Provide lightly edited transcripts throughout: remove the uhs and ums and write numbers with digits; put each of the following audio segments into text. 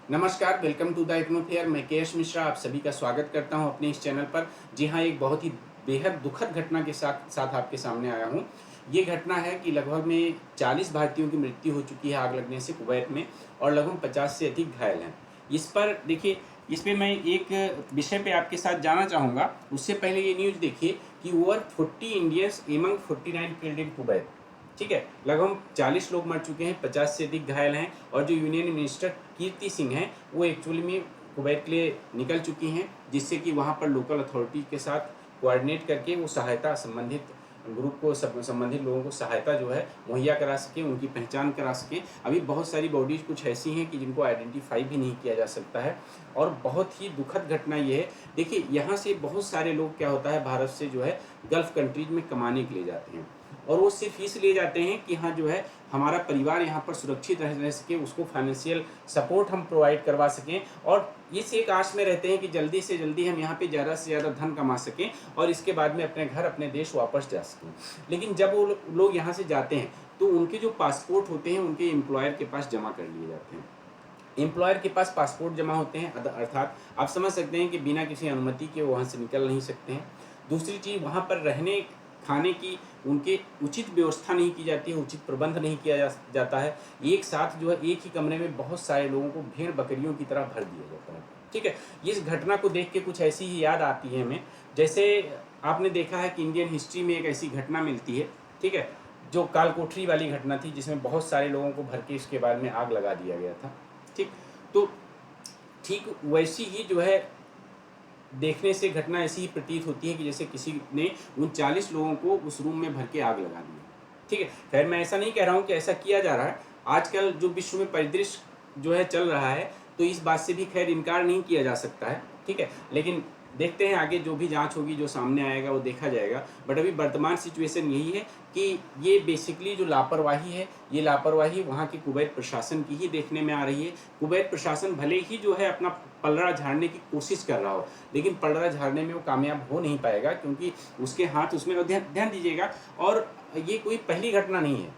नमस्कार, welcome to the इग्नोफेयर। मैं KS Mishra आप सभी का स्वागत करता हूं अपने इस चैनल पर। जी हाँ, एक बहुत ही बेहद दुखद घटना के साथ साथ आपके सामने आया हूं। ये घटना है कि लगभग में 40 भारतीयों की मृत्यु हो चुकी है आग लगने से कुवैत में, और लगभग 50 से अधिक घायल हैं। इस पर देखिए, इस पे मैं एक विषय पे आपके साथ जाना चाहूँगा। उससे पहले ये न्यूज़ देखिए कि over 40 Indians among 49 killed in Kuwait. ठीक है, लगभग 40 लोग मर चुके हैं, 50 से अधिक घायल हैं। और जो यूनियन मिनिस्टर कीर्ति सिंह हैं, वो एक्चुअली में कुवैत के लिए निकल चुकी हैं, जिससे कि वहाँ पर लोकल अथॉरिटी के साथ कोऑर्डिनेट करके वो सहायता संबंधित ग्रुप को संबंधित लोगों को सहायता जो है मुहैया करा सकें, उनकी पहचान करा सकें। अभी बहुत सारी बॉडीज़ कुछ ऐसी हैं कि जिनको आइडेंटिफाई भी नहीं किया जा सकता है, और बहुत ही दुखद घटना ये है। देखिए, यहाँ से बहुत सारे लोग, क्या होता है, भारत से जो है गल्फ़ कंट्रीज़ में कमाने के लिए जाते हैं, और वो सिर्फ इसलिए जाते हैं कि हाँ जो है हमारा परिवार यहाँ पर सुरक्षित रह सके, उसको फाइनेंशियल सपोर्ट हम प्रोवाइड करवा सकें, और इस एक आश में रहते हैं कि जल्दी से जल्दी हम यहाँ पे ज़्यादा से ज़्यादा धन कमा सकें और इसके बाद में अपने घर अपने देश वापस जा सकें। लेकिन जब वो लोग यहाँ से जाते हैं तो उनके जो पासपोर्ट होते हैं उनके एम्प्लॉयर के पास जमा कर लिए जाते हैं। एम्प्लॉयर के पास पासपोर्ट जमा होते हैं, अर्थात आप समझ सकते हैं कि बिना किसी अनुमति के वहाँ से निकल नहीं सकते हैं। दूसरी चीज़, वहाँ पर रहने खाने की उनके उचित व्यवस्था नहीं की जाती है, उचित प्रबंध नहीं किया जाता है। एक साथ जो है एक ही कमरे में बहुत सारे लोगों को भेड़ बकरियों की तरह भर दिया जाता है। ठीक है, इस घटना को देख के कुछ ऐसी ही याद आती है हमें, जैसे आपने देखा है कि इंडियन हिस्ट्री में एक ऐसी घटना मिलती है, ठीक है, जो कालकोठरी वाली घटना थी, जिसमें बहुत सारे लोगों को भर के इसके बाद में आग लगा दिया गया था। ठीक, तो ठीक वैसी ही जो है देखने से घटना ऐसी ही प्रतीत होती है कि जैसे किसी ने उन 40 लोगों को उस रूम में भर के आग लगा दिया। ठीक है, खैर मैं ऐसा नहीं कह रहा हूँ कि ऐसा किया जा रहा है। आजकल जो विश्व में परिदृश्य जो है चल रहा है, तो इस बात से भी खैर इनकार नहीं किया जा सकता है। ठीक है, लेकिन देखते हैं आगे जो भी जांच होगी, जो सामने आएगा वो देखा जाएगा। बट अभी वर्तमान सिचुएशन यही है कि ये बेसिकली जो लापरवाही है, ये लापरवाही वहाँ की कुवैत प्रशासन की ही देखने में आ रही है। कुवैत प्रशासन भले ही जो है अपना पलड़ा झाड़ने की कोशिश कर रहा हो, लेकिन पलड़ा झाड़ने में वो कामयाब हो नहीं पाएगा, क्योंकि उसके हाथ उसमें, और ध्यान दीजिएगा, और ये कोई पहली घटना नहीं है।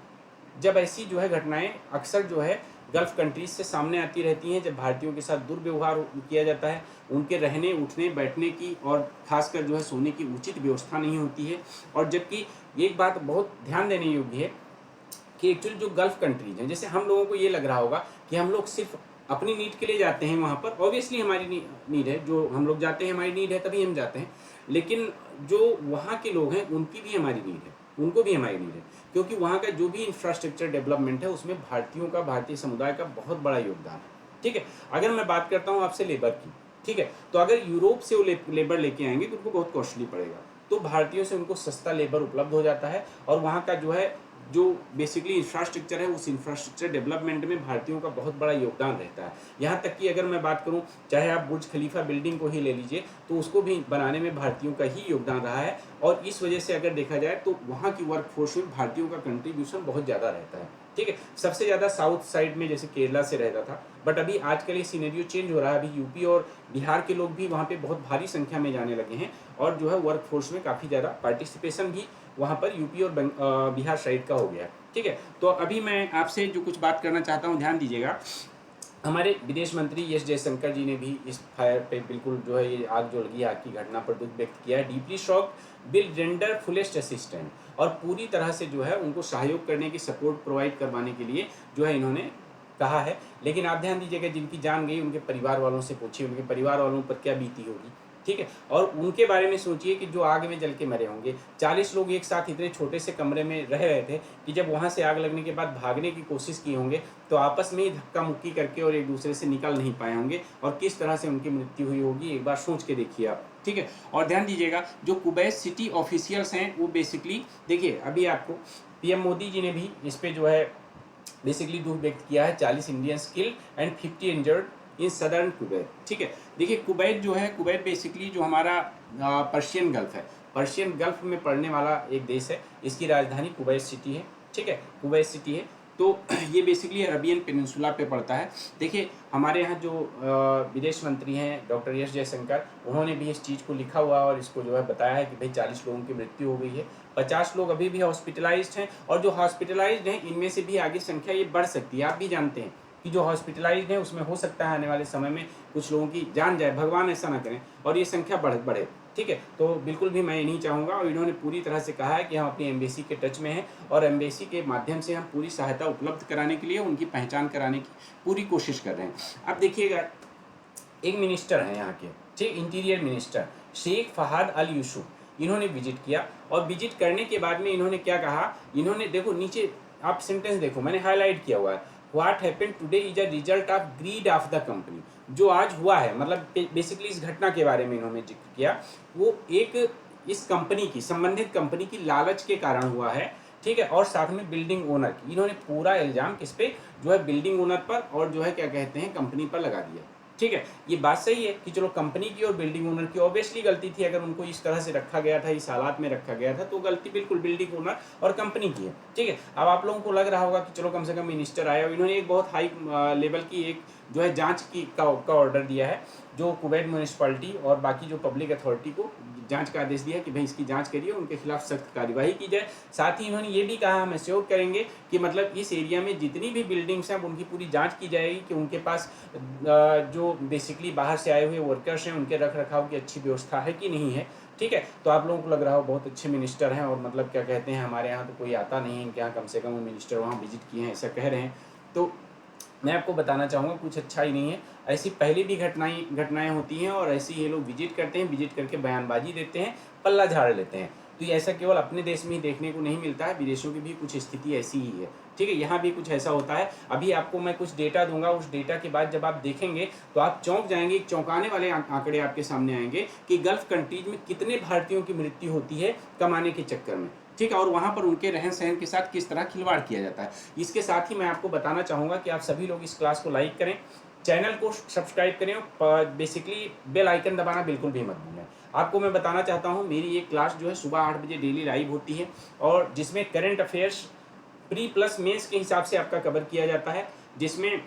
जब ऐसी जो है घटनाएं अक्सर जो है गल्फ़ कंट्रीज से सामने आती रहती हैं, जब भारतीयों के साथ दुर्व्यवहार किया जाता है, उनके रहने उठने बैठने की और खासकर जो है सोने की उचित व्यवस्था नहीं होती है। और जबकि एक बात बहुत ध्यान देने योग्य है कि एक्चुअली जो गल्फ़ कंट्रीज हैं, जैसे हम लोगों को ये लग रहा होगा कि हम लोग सिर्फ अपनी नीड के लिए जाते हैं वहाँ पर, ऑब्वियसली हमारी नीड है, जो हम लोग जाते हैं हमारी नीड है तभी हम जाते हैं। लेकिन जो वहाँ के लोग हैं उनकी भी हमारी नीड है, उनको भी हमारी नीड है, क्योंकि वहाँ का जो भी इंफ्रास्ट्रक्चर डेवलपमेंट है उसमें भारतीयों का, भारतीय समुदाय का बहुत बड़ा योगदान है। ठीक है, अगर मैं बात करता हूँ आपसे लेबर की, ठीक है, तो अगर यूरोप से वो लेबर लेके आएंगे तो उनको बहुत कॉस्टली पड़ेगा, तो भारतीयों से उनको सस्ता लेबर उपलब्ध हो जाता है, और वहाँ का जो है जो बेसिकली इंफ्रास्ट्रक्चर है, उस इंफ्रास्ट्रक्चर डेवलपमेंट में भारतीयों का बहुत बड़ा योगदान रहता है। यहाँ तक कि अगर मैं बात करूँ, चाहे आप बुर्ज खलीफा बिल्डिंग को ही ले लीजिए, तो उसको भी बनाने में भारतीयों का ही योगदान रहा है, और इस वजह से अगर देखा जाए तो वहाँ की वर्कफोर्स में भारतीयों का कंट्रीब्यूशन बहुत ज़्यादा रहता है। ठीक है, सबसे ज़्यादा साउथ साइड में जैसे केरला से रहता था, बट अभी आजकल ये सिनेरियो चेंज हो रहा है। अभी यूपी और बिहार के लोग भी वहाँ पे बहुत भारी संख्या में जाने लगे हैं, और जो है वर्कफोर्स में काफ़ी ज़्यादा पार्टिसिपेशन भी वहाँ पर यूपी और बिहार साइड का हो गया है। ठीक है, तो अभी मैं आपसे जो कुछ बात करना चाहता हूँ, ध्यान दीजिएगा। हमारे विदेश मंत्री एस जयशंकर जी ने भी इस फायर पे बिल्कुल जो है ये आग जो लगी, आग की घटना पर दुख व्यक्त किया है। Deeply shock, will render fullest assistant, और पूरी तरह से जो है उनको सहयोग करने की, सपोर्ट प्रोवाइड करवाने के लिए जो है इन्होंने कहा है। लेकिन आप ध्यान दीजिएगा, जिनकी जान गई उनके परिवार वालों से पूछिए, उनके परिवार वालों पर क्या बीती होगी। ठीक है, और उनके बारे में सोचिए कि जो आग में जल के मरे होंगे। 40 लोग एक साथ इतने छोटे से कमरे में रह रहे थे कि जब वहाँ से आग लगने के बाद भागने की कोशिश की होंगे, तो आपस में ही धक्का मुक्की करके और एक दूसरे से निकल नहीं पाए होंगे, और किस तरह से उनकी मृत्यु हुई होगी, एक बार सोच के देखिए आप। ठीक है, और ध्यान दीजिएगा, जो कुवैत सिटी ऑफिशियल्स हैं वो बेसिकली, देखिए अभी आपको पीएम मोदी जी ने भी इस पर जो है बेसिकली दुख व्यक्त किया है। 40 Indians killed and 50 injured in southern Kuwait. ठीक है, देखिए कुवैत जो है, कुवैत बेसिकली जो हमारा पर्शियन गल्फ है, पर्शियन गल्फ में पड़ने वाला एक देश है। इसकी राजधानी कुवैत सिटी है। ठीक है, कुवैत सिटी है, तो ये बेसिकली अरबियन पेनिनसुला पे पड़ता है। देखिए हमारे यहाँ जो विदेश मंत्री हैं डॉक्टर एस जयशंकर, उन्होंने भी इस चीज़ को लिखा हुआ और इसको जो है बताया है कि भाई 40 लोगों की मृत्यु हो गई है, 50 लोग अभी भी हॉस्पिटलाइज्ड हैं, और जो हॉस्पिटलाइज्ड हैं इनमें से भी आगे संख्या ये बढ़ सकती है। आप भी जानते हैं कि जो हॉस्पिटलाइज्ड हैं उसमें हो सकता है आने वाले समय में कुछ लोगों की जान जाए, भगवान ऐसा ना करें, और ये संख्या बढ़े। ठीक है, तो बिल्कुल भी मैं ये नहीं चाहूँगा, और इन्होंने पूरी तरह से कहा है कि हम अपनी एम्बेसी के टच में हैं और एम्बेसी के माध्यम से हम पूरी सहायता उपलब्ध कराने के लिए उनकी पहचान कराने की पूरी कोशिश कर रहे हैं। अब देखिएगा, एक मिनिस्टर हैं यहाँ के, ठीक, इंटीरियर मिनिस्टर शेख फहाद अल यूसुफ, इन्होंने विजिट किया, और विजिट करने के बाद में इन्होंने क्या कहा, इन्होंने देखो नीचे आप सेंटेंस देखो, मैंने हाईलाइट किया हुआ है, what happened today is a result of greed of the company. जो आज हुआ है, मतलब बेसिकली इस घटना के बारे में इन्होंने जिक्र किया, वो एक इस कंपनी की, संबंधित कंपनी की लालच के कारण हुआ है। ठीक है, और साथ में बिल्डिंग ओनर की, इन्होंने पूरा इल्जाम किस पे, जो है बिल्डिंग ओनर पर और जो है क्या कहते हैं कंपनी पर लगा दिया। ठीक है, ये बात सही है कि चलो कंपनी की और बिल्डिंग ओनर की ऑब्वियसली गलती थी, अगर उनको इस तरह से रखा गया था, इस हालात में रखा गया था, तो गलती बिल्कुल बिल्डिंग ओनर और कंपनी की है। ठीक है, अब आप लोगों को लग रहा होगा कि चलो कम से कम मिनिस्टर आया और इन्होंने एक बहुत हाई लेवल की एक जो है जांच का ऑर्डर दिया है, जो कुवैत म्यूनिसिपैलिटी और बाकी जो पब्लिक अथॉरिटी को जांच का आदेश दिया कि भाई इसकी जांच करिए, उनके खिलाफ सख्त कार्यवाही की जाए। साथ ही इन्होंने ये भी कहा, हम एश्योर करेंगे कि मतलब इस एरिया में जितनी भी बिल्डिंग्स हैं उनकी पूरी जांच की जाएगी कि उनके पास जो बेसिकली बाहर से आए हुए वर्कर्स हैं उनके रख रखाव की अच्छी व्यवस्था है कि नहीं है। ठीक है, तो आप लोगों को लग रहा हो बहुत अच्छे मिनिस्टर हैं, और मतलब क्या कहते हैं हमारे यहाँ तो कोई आता नहीं है, इनके यहाँ कम से कम वो मिनिस्टर वहाँ विजिट किए हैं, ऐसा कह रहे हैं। तो मैं आपको बताना चाहूँगा कुछ अच्छा ही नहीं है, ऐसी पहले भी घटनाएं होती हैं, और ऐसे ही ये लोग विजिट करते हैं, विजिट करके बयानबाजी देते हैं, पल्ला झाड़ लेते हैं। तो ये ऐसा केवल अपने देश में ही देखने को नहीं मिलता है, विदेशों की भी कुछ स्थिति ऐसी ही है। ठीक है, यहाँ भी कुछ ऐसा होता है। अभी आपको मैं कुछ डेटा दूंगा, उस डेटा के बाद जब आप देखेंगे तो आप चौंक जाएंगे, एक चौंकाने वाले आंकड़े आपके सामने आएंगे कि गल्फ कंट्रीज में कितने भारतीयों की मृत्यु होती है कमाने के चक्कर में। ठीक है, और वहाँ पर उनके रहन सहन के साथ किस तरह खिलवाड़ किया जाता है। इसके साथ ही मैं आपको बताना चाहूँगा कि आप सभी लोग इस क्लास को लाइक करें, चैनल को सब्सक्राइब करें, और बेसिकली बेल आइकन दबाना बिल्कुल भी मत भूलें। आपको मैं बताना चाहता हूँ, मेरी एक क्लास जो है सुबह 8 बजे डेली लाइव होती है, और जिसमें current affairs pre plus mains के हिसाब से आपका कवर किया जाता है, जिसमें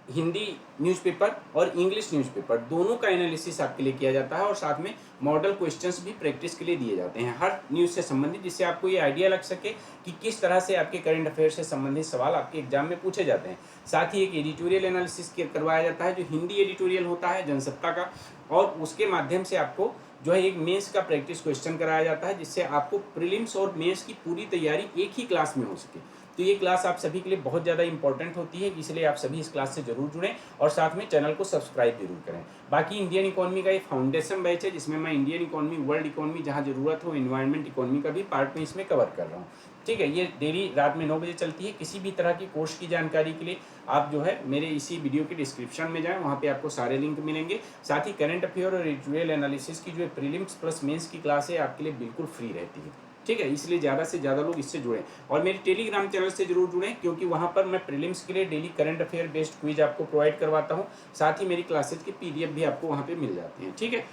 हिंदी न्यूज़पेपर और इंग्लिश न्यूज़पेपर दोनों का एनालिसिस आपके लिए किया जाता है, और साथ में मॉडल क्वेश्चंस भी प्रैक्टिस के लिए दिए जाते हैं हर न्यूज़ से संबंधित, जिससे आपको ये आइडिया लग सके कि किस तरह से आपके करंट अफेयर से संबंधित सवाल आपके एग्जाम में पूछे जाते हैं। साथ ही एक एडिटोरियल एनालिसिस करवाया जाता है, जो हिंदी एडिटोरियल होता है जनसत्ता का, और उसके माध्यम से आपको जो है एक मेंस का प्रैक्टिस क्वेश्चन कराया जाता है, जिससे आपको प्रीलिम्स और मेंस की पूरी तैयारी एक ही क्लास में हो सके। तो ये क्लास आप सभी के लिए बहुत ज़्यादा इंपॉर्टेंट होती है, इसलिए आप सभी इस क्लास से जरूर जुड़ें, और साथ में चैनल को सब्सक्राइब जरूर करें। बाकी इंडियन इकोनॉमी का एक फाउंडेशन बैच है, जिसमें मैं इंडियन इकोनॉमी, वर्ल्ड इकोनॉमी, जहाँ जरूरत हो एनवायरनमेंट इकोनॉमी का भी पार्ट में इसमें कवर कर रहा हूँ। ठीक है, ये डेली रात में 9 बजे चलती है। किसी भी तरह की कोर्स की जानकारी के लिए आप जो है मेरे इसी वीडियो के डिस्क्रिप्शन में जाएं, वहाँ पे आपको सारे लिंक मिलेंगे। साथ ही करंट अफेयर और एडिटोरियल एनालिसिस की जो प्रीलिम्स प्लस मेंस की क्लास है आपके लिए बिल्कुल फ्री रहती है। ठीक है, इसलिए ज़्यादा से ज़्यादा लोग इससे जुड़ें, और मेरे टेलीग्राम चैनल से जरूर जुड़ें, क्योंकि वहाँ पर मैं प्रीलिम्स के लिए daily current affair based quiz आपको प्रोवाइड करवाता हूँ। साथ ही मेरी क्लासेज की PDF भी आपको वहाँ पे मिल जाती हैं। ठीक है,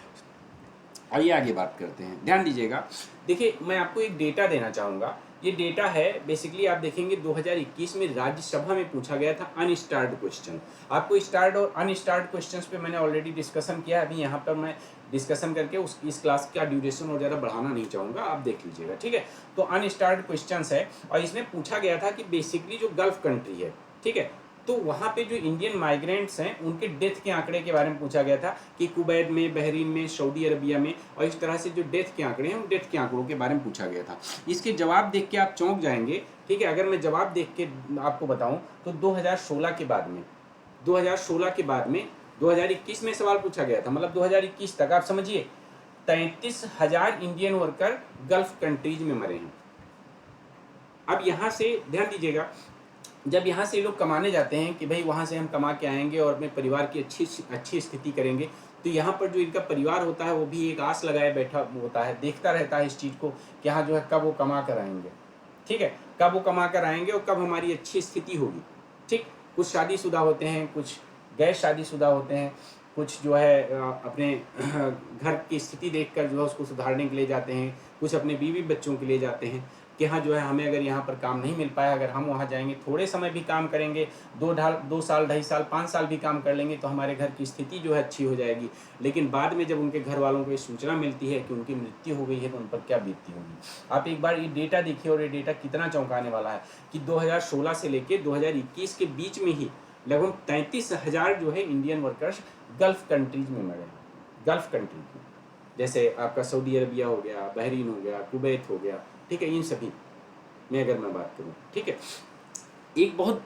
आइए आगे बात करते हैं, ध्यान दीजिएगा। देखिए, मैं आपको एक डेटा देना चाहूँगा। ये डेटा है बेसिकली, आप देखेंगे 2021 में राज्यसभा में पूछा गया था अनस्टार्ड क्वेश्चन। आपको स्टार्ड और अनस्टार्ड क्वेश्चंस पे मैंने ऑलरेडी डिस्कशन किया, अभी यहाँ पर मैं डिस्कशन करके इस क्लास का ड्यूरेशन और ज़्यादा बढ़ाना नहीं चाहूँगा, आप देख लीजिएगा। ठीक है, तो अनस्टार्ड क्वेश्चंस है, और इसमें पूछा गया था कि बेसिकली जो गल्फ कंट्री है, ठीक है, तो वहाँ पे जो इंडियन माइग्रेंट्स हैं उनके डेथ के आंकड़े के बारे में पूछा गया था कि कुवैत में, बहरीन में, सऊदी अरबिया में, और इस तरह से जो डेथ के आंकड़े हैं उन डेथ के आंकड़ों के बारे में पूछा गया था। इसके जवाब देख के आप चौंक जाएंगे। ठीक है, अगर मैं जवाब देख के आपको बताऊं तो 2016 के बाद में 2021 में सवाल पूछा गया था, मतलब 2021 तक आप समझिए 33,000 इंडियन वर्कर गल्फ कंट्रीज में मरे हैं। अब यहाँ से ध्यान दीजिएगा, जब यहाँ से लोग कमाने जाते हैं कि भाई वहाँ से हम कमा के आएंगे और अपने परिवार की अच्छी स्थिति करेंगे, तो यहाँ पर जो इनका परिवार होता है वो भी एक आस लगाए बैठा होता है, देखता रहता है इस चीज़ को कि हाँ जो है कब वो कमा कर आएंगे। ठीक है, कब वो कमा कर आएंगे और कब हमारी अच्छी स्थिति होगी। ठीक, कुछ शादीशुदा होते हैं, कुछ गैर शादीशुदा होते हैं, कुछ जो है अपने घर की स्थिति देखकर जो है उसको सुधारने के लिए जाते हैं, कुछ अपने बीवी बच्चों के लिए जाते हैं कि हाँ जो है हमें अगर यहाँ पर काम नहीं मिल पाया, अगर हम वहाँ जाएंगे थोड़े समय भी काम करेंगे, 2 साल 2.5 साल 5 साल भी काम कर लेंगे तो हमारे घर की स्थिति जो है अच्छी हो जाएगी। लेकिन बाद में जब उनके घर वालों को ये सूचना मिलती है कि उनकी मृत्यु हो गई है तो उन पर क्या बीतती होगी। आप एक बार ये डेटा देखिए, और ये डेटा कितना चौंकाने वाला है कि 2016 से लेकर 2021 के बीच में ही लगभग 33,000 जो है इंडियन वर्कर्स गल्फ कंट्रीज में मरे हैं, गल्फ कंट्रीज में, जैसे आपका सऊदी अरबिया हो गया, बहरीन हो गया, कुवैत हो गया, ठीक है, इन सभी में अगर मैं बात करूँ, ठीक है। एक बहुत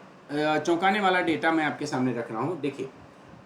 चौंकाने वाला डेटा मैं आपके सामने रख रहा हूँ। देखिए,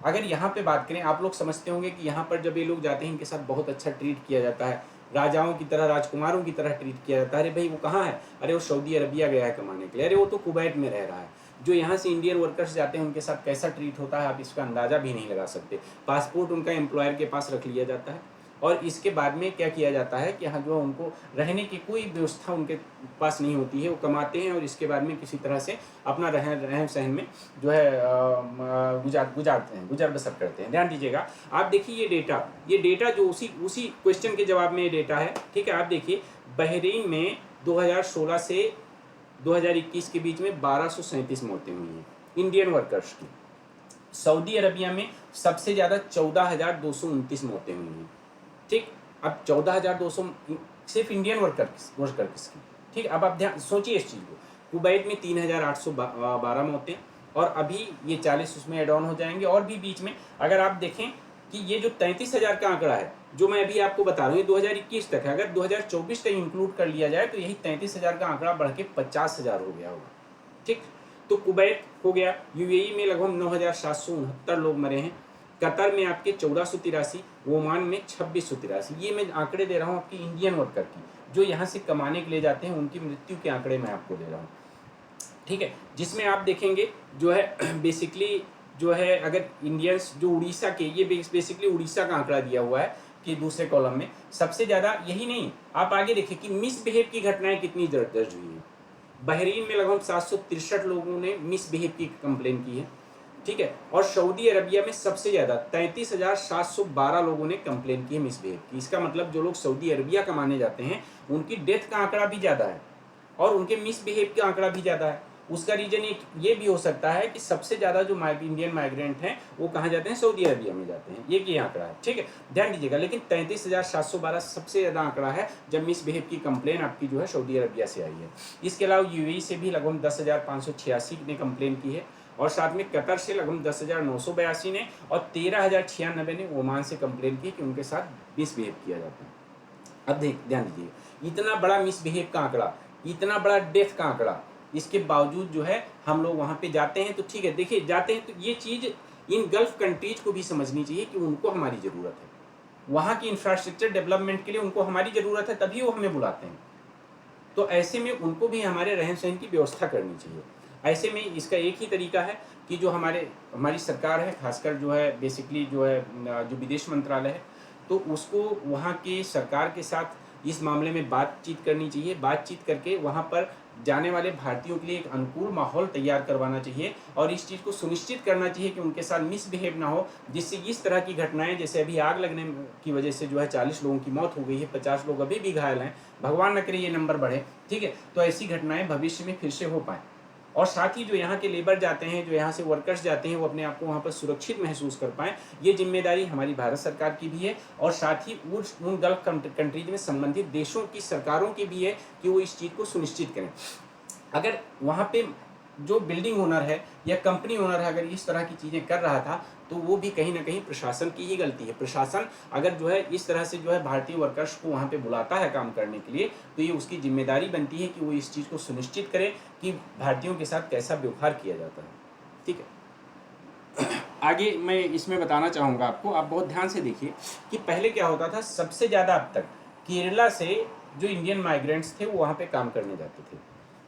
अगर यहाँ पे बात करें, आप लोग समझते होंगे कि यहाँ पर जब ये लोग जाते हैं इनके साथ बहुत अच्छा ट्रीट किया जाता है, राजाओं की तरह, राजकुमारों की तरह ट्रीट किया जाता है। अरे भाई वो कहाँ है? अरे वो सऊदी अरबिया गया है कमाने के लिए, अरे वो तो कुवैत में रह रहा है। जो यहाँ से इंडियन वर्कर्स जाते हैं उनके साथ कैसा ट्रीट होता है आप इसका अंदाज़ा भी नहीं लगा सकते। पासपोर्ट उनका एम्प्लॉयर के पास रख लिया जाता है और इसके बाद में क्या किया जाता है कि यहाँ जो उनको रहने की कोई व्यवस्था उनके पास नहीं होती है। वो कमाते हैं और इसके बाद में किसी तरह से अपना रहन सहन में जो है गुजारते हैं, गुजर बसर करते हैं। ध्यान दीजिएगा, आप देखिए ये डेटा जो उसी क्वेश्चन के जवाब में ये डेटा है, ठीक है। आप देखिए, बहरीन में 2016 से 2021 के बीच में 1237 मौतें हुई हैं इंडियन वर्कर्स की। सऊदी अरबिया में सबसे ज़्यादा 14,229 मौतें हुई हैं, ठीक। अब 14,200 सिर्फ इंडियन वर्कर किसकी, ठीक। अब आप ध्यान सोचिए इस चीज़ को। कुवैत में 3,812 मौतें और अभी ये 40 उसमें एड ऑन हो जाएंगे। और भी बीच में अगर आप देखें कि ये जो 33,000 का आंकड़ा है जो मैं अभी आपको बता रहा हूँ, ये 2021 तक है। अगर 2024 तक इंक्लूड कर लिया जाए तो यही 33,000 का आंकड़ा बढ़ के 50,000 हो गया होगा, ठीक। तो कुवैत हो गया, यूएई में लगभग 9,769 लोग मरे हैं, कतर में आपके 1483, ओमान में 2683। ये मैं आंकड़े दे रहा हूँ आपकी इंडियन वर्कर की, जो यहाँ से कमाने के लिए जाते हैं, उनकी मृत्यु के आंकड़े मैं आपको दे रहा हूँ, ठीक है। जिसमें आप देखेंगे जो है बेसिकली जो है, अगर इंडियंस जो उड़ीसा के, ये बेसिकली उड़ीसा का आंकड़ा दिया हुआ है कि दूसरे कॉलम में सबसे ज़्यादा, यही नहीं, आप आगे देखिए कि मिसबिहेव की घटनाएं कितनी दर्ज हुई हैं। बहरीन में लगभग 763 लोगों ने मिसबिहेव की कंप्लेन की है, ठीक है। और सऊदी अरबिया में सबसे ज़्यादा 33,712 लोगों ने कंप्लेन की है मिसबिहेव की। इसका मतलब जो लोग सऊदी अरबिया कमाने जाते हैं उनकी डेथ का आंकड़ा भी ज़्यादा है और उनके मिसबिहेव का आंकड़ा भी ज़्यादा है। उसका रीजन ये भी हो सकता है कि सबसे ज़्यादा जो इंडियन माइग्रेंट हैं वो कहाँ जाते हैं? सऊदी अरबिया में जाते हैं। ये आंकड़ा है, ठीक है, ध्यान दीजिएगा। लेकिन 33,712 सबसे ज़्यादा आंकड़ा है जब मिसबिहेव की कंप्लेन आपकी जो है सऊदी अरबिया से आई है। इसके अलावा यूएई से भी लगभग 10,586 ने कंप्लेन की है और साथ में कतर से लगभग 10,982 ने और 13,096 ने ओमान से कंप्लेन की कि उनके साथ मिसबिहेव किया जाता है। अब ध्यान दीजिए, इतना बड़ा मिसबिहेव का आंकड़ा, इतना बड़ा डेथ का आंकड़ा, इसके बावजूद जो है हम लोग वहाँ पे जाते हैं। तो ठीक है, देखिए जाते हैं तो ये चीज़ इन गल्फ कंट्रीज को भी समझनी चाहिए कि उनको हमारी ज़रूरत है, वहाँ की इंफ्रास्ट्रक्चर डेवलपमेंट के लिए उनको हमारी ज़रूरत है, तभी वो हमें बुलाते हैं। तो ऐसे में उनको भी हमारे रहन सहन की व्यवस्था करनी चाहिए। ऐसे में इसका एक ही तरीका है कि जो हमारी सरकार है, खासकर जो है बेसिकली जो है जो विदेश मंत्रालय है, तो उसको वहाँ के सरकार के साथ इस मामले में बातचीत करनी चाहिए। बातचीत करके वहाँ पर जाने वाले भारतीयों के लिए एक अनुकूल माहौल तैयार करवाना चाहिए और इस चीज़ को सुनिश्चित करना चाहिए कि उनके साथ मिसबिहेव ना हो, जिससे इस तरह की घटनाएं, जैसे अभी आग लगने की वजह से जो है 40 लोगों की मौत हो गई है, 50 लोग अभी भी घायल हैं, भगवान न करे ये नंबर बढ़े, ठीक है। तो ऐसी घटनाएं भविष्य में फिर से हो पाएँ और साथ ही जो यहाँ के लेबर जाते हैं, जो यहाँ से वर्कर्स जाते हैं, वो अपने आप को वहाँ पर सुरक्षित महसूस कर पाएँ। ये जिम्मेदारी हमारी भारत सरकार की भी है और साथ ही उन गल्फ कंट्रीज में संबंधित देशों की सरकारों की भी है कि वो इस चीज़ को सुनिश्चित करें। अगर वहाँ पे जो बिल्डिंग ओनर है या कंपनी ओनर है, अगर इस तरह की चीज़ें कर रहा था तो वो भी कहीं ना कहीं प्रशासन की ही गलती है। प्रशासन अगर जो है इस तरह से जो है भारतीय वर्कर्स को वहाँ पे बुलाता है काम करने के लिए, तो ये उसकी जिम्मेदारी बनती है कि वो इस चीज़ को सुनिश्चित करे कि भारतीयों के साथ कैसा व्यवहार किया जाता है, ठीक है। आगे मैं इसमें बताना चाहूँगा आपको, आप बहुत ध्यान से देखिए कि पहले क्या होता था, सबसे ज़्यादा अब तक केरला से जो इंडियन माइग्रेंट्स थे वो वहाँ पे काम करने जाते थे।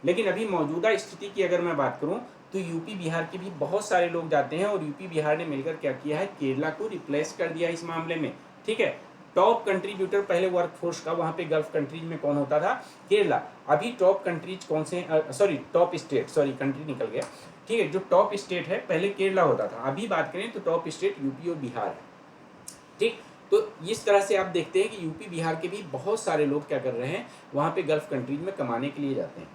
लेकिन अभी मौजूदा स्थिति की अगर मैं बात करूं तो यूपी बिहार के भी बहुत सारे लोग जाते हैं और यूपी बिहार ने मिलकर क्या किया है, केरला को रिप्लेस कर दिया इस मामले में, ठीक है। टॉप कंट्रीब्यूटर पहले वर्कफोर्स का वहाँ पे गल्फ कंट्रीज में कौन होता था? केरला। अभी टॉप कंट्रीज कौन से, टॉप स्टेट, कंट्री निकल गया, ठीक है। जो टॉप स्टेट है पहले केरला होता था, अभी बात करें तो टॉप स्टेट यूपी और बिहार है, ठीक। तो इस तरह से आप देखते हैं कि यूपी बिहार के भी बहुत सारे लोग क्या कर रहे हैं, वहाँ पे गल्फ कंट्रीज में कमाने के लिए जाते हैं,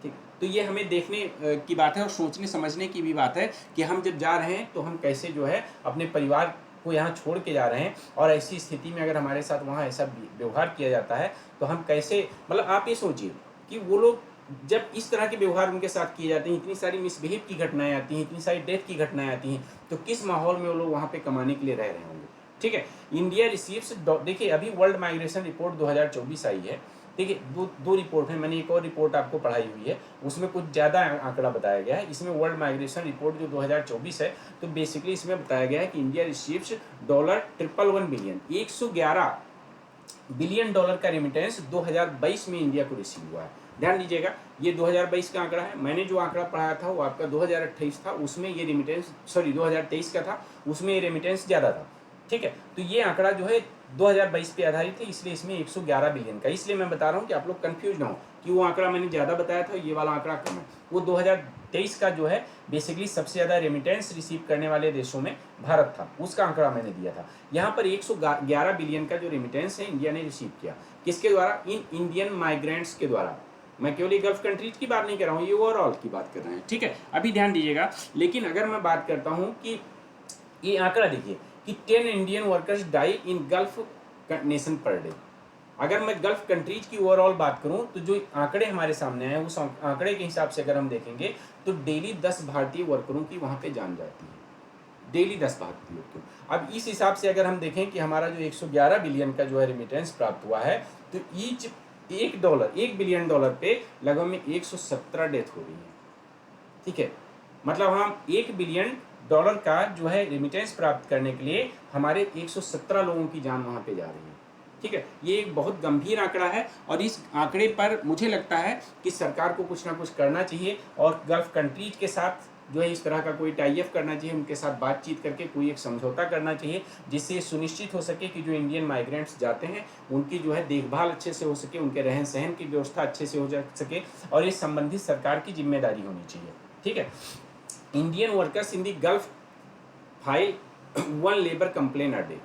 ठीक। तो ये हमें देखने की बात है और सोचने समझने की भी बात है कि हम जब जा रहे हैं तो हम कैसे जो है अपने परिवार को यहाँ छोड़ के जा रहे हैं और ऐसी स्थिति में अगर हमारे साथ वहाँ ऐसा व्यवहार किया जाता है तो हम कैसे, मतलब आप ये सोचिए कि वो लोग जब इस तरह के व्यवहार उनके साथ किए जाते हैं, इतनी सारी मिसबिहेव की घटनाएं आती हैं, इतनी सारी डेथ की घटनाएं आती हैं, तो किस माहौल में वो लोग वहाँ पे कमाने के लिए रह रहे होंगे। ठीक है, इंडिया रिसीव्स, देखिए अभी वर्ल्ड माइग्रेशन रिपोर्ट 2024 आई है। देखिए दो रिपोर्ट है, मैंने एक और रिपोर्ट आपको पढ़ाई हुई है, उसमें कुछ ज़्यादा आंकड़ा बताया गया है। इसमें वर्ल्ड माइग्रेशन रिपोर्ट जो 2024 है, तो बेसिकली इसमें बताया गया है कि India receives $111 billion, 111 billion dollar का रेमिटेंस 2022 में इंडिया को रिसीव हुआ है। ध्यान दीजिएगा, ये 2022 का आंकड़ा है। मैंने जो आंकड़ा पढ़ाया था वो आपका 2028 था, उसमें ये रेमिटेंस, सॉरी 2023 का था, उसमें ये रेमिटेंस ज़्यादा था। ठीक है, तो ये आंकड़ा जो है 2022 पे आधारित है, इसलिए इसमें 111 बिलियन का। इसलिए मैं बता रहा हूँ कि आप लोग कंफ्यूज ना हो कि वो आंकड़ा मैंने ज़्यादा बताया था, ये वाला आंकड़ा कम है। वो 2023 का जो है बेसिकली सबसे ज़्यादा रेमिटेंस रिसीव करने वाले देशों में भारत था, उसका आंकड़ा मैंने दिया था। यहाँ पर 111 बिलियन का जो रेमिटेंस है इंडिया ने रिसीव किया, किसके द्वारा? इन इंडियन माइग्रेंट्स के द्वारा। मैं केवल ये गल्फ कंट्रीज की बात नहीं कर रहा हूँ, ये ओवरऑल की बात कर रहे हैं। ठीक है, अभी ध्यान दीजिएगा। लेकिन अगर मैं बात करता हूँ कि ये आंकड़ा देखिए कि 10 इंडियन वर्कर्स डाई इन गल्फ नेशन पर डे। अगर मैं गल्फ कंट्रीज की ओवरऑल बात करूं तो जो आंकड़े हमारे सामने आए उस आंकड़े के हिसाब से अगर हम देखेंगे तो डेली 10 भारतीय वर्करों की वहां पे जान जाती है, डेली 10 भारतीय वर्करों। अब इस हिसाब से अगर हम देखें कि हमारा जो 111 बिलियन का जो है रेमिटेंस प्राप्त हुआ है, तो ईच $1 बिलियन पे लगभग में 117 डेथ हो रही है। ठीक है, मतलब हम $1 बिलियन का जो है रेमिटेंस प्राप्त करने के लिए हमारे 117 लोगों की जान वहाँ पे जा रही है। ठीक है, ये एक बहुत गंभीर आंकड़ा है और इस आंकड़े पर मुझे लगता है कि सरकार को कुछ ना कुछ करना चाहिए और गल्फ कंट्रीज के साथ जो है इस तरह का कोई टाई अप करना चाहिए, उनके साथ बातचीत करके कोई एक समझौता करना चाहिए, जिससे सुनिश्चित हो सके कि जो इंडियन माइग्रेंट्स जाते हैं उनकी जो है देखभाल अच्छे से हो सके, उनके रहन सहन की व्यवस्था अच्छे से हो सके, और ये संबंधित सरकार की जिम्मेदारी होनी चाहिए। ठीक है, Indian workers in the gulf file 1 labour complain a day.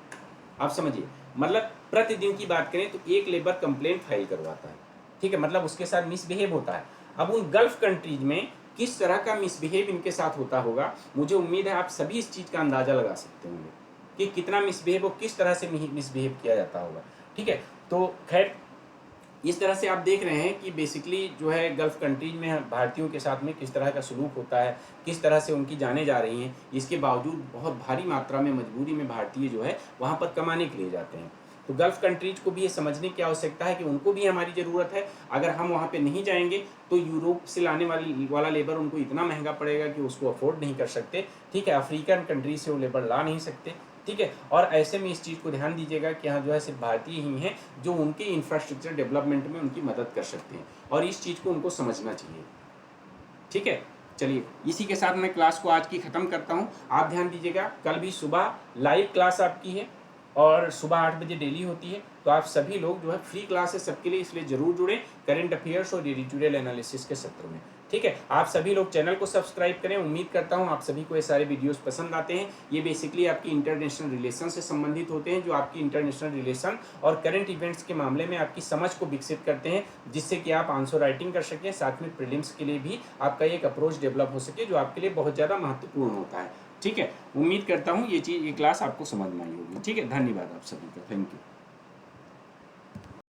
आप समझिए, मतलब प्रतिदिन की बात करें तो एक लेबर कंप्लेन फाइल करवाता है। ठीक है, मतलब उसके साथ मिसबिहेव होता है। अब उन गल्फ कंट्रीज में किस तरह का मिसबिहेव इनके साथ होता होगा, मुझे उम्मीद है आप सभी इस चीज़ का अंदाज़ा लगा सकते होंगे कि कितना मिसबिहेव और किस तरह से मिसबिहेव किया जाता होगा। ठीक है, तो खैर इस तरह से आप देख रहे हैं कि बेसिकली जो है गल्फ कंट्रीज में भारतीयों के साथ में किस तरह का सलूक होता है, किस तरह से उनकी जानें जा रही हैं। इसके बावजूद बहुत भारी मात्रा में मजबूरी में भारतीय जो है वहाँ पर कमाने के लिए जाते हैं। तो गल्फ कंट्रीज को भी ये समझने की आवश्यकता है कि उनको भी हमारी ज़रूरत है। अगर हम वहाँ पे नहीं जाएंगे तो यूरोप से लाने वाला लेबर उनको इतना महंगा पड़ेगा कि उसको अफोर्ड नहीं कर सकते। ठीक है, अफ्रीकन कंट्री से वो लेबर ला नहीं सकते। ठीक है, और ऐसे में इस चीज़ को ध्यान दीजिएगा कि यहाँ जो है सिर्फ भारतीय ही हैं जो उनके इंफ्रास्ट्रक्चर डेवलपमेंट में उनकी मदद कर सकते हैं, और इस चीज़ को उनको समझना चाहिए। ठीक है, चलिए इसी के साथ मैं क्लास को आज की ख़त्म करता हूँ। आप ध्यान दीजिएगा, कल भी सुबह लाइव क्लास आपकी है और सुबह 8 बजे डेली होती है। तो आप सभी लोग जो है फ्री क्लास है सबके लिए, इसलिए ज़रूर जुड़ें करंट अफेयर्स और एडिटोरियल एनालिसिस के सत्र में। ठीक है, आप सभी लोग चैनल को सब्सक्राइब करें। उम्मीद करता हूं आप सभी को ये सारे वीडियोस पसंद आते हैं। ये बेसिकली आपकी इंटरनेशनल रिलेशन से संबंधित होते हैं, जो आपकी इंटरनेशनल रिलेशन और करंट इवेंट्स के मामले में आपकी समझ को विकसित करते हैं, जिससे कि आप आंसर राइटिंग कर सकें, साथ में प्रीलिम्स के लिए भी आपका एक अप्रोच डेवलप हो सके, जो आपके लिए बहुत ज़्यादा महत्वपूर्ण होता है। ठीक है, उम्मीद करता हूँ ये क्लास आपको समझ में आई होगी। ठीक है, धन्यवाद आप सभी का, थैंक यू।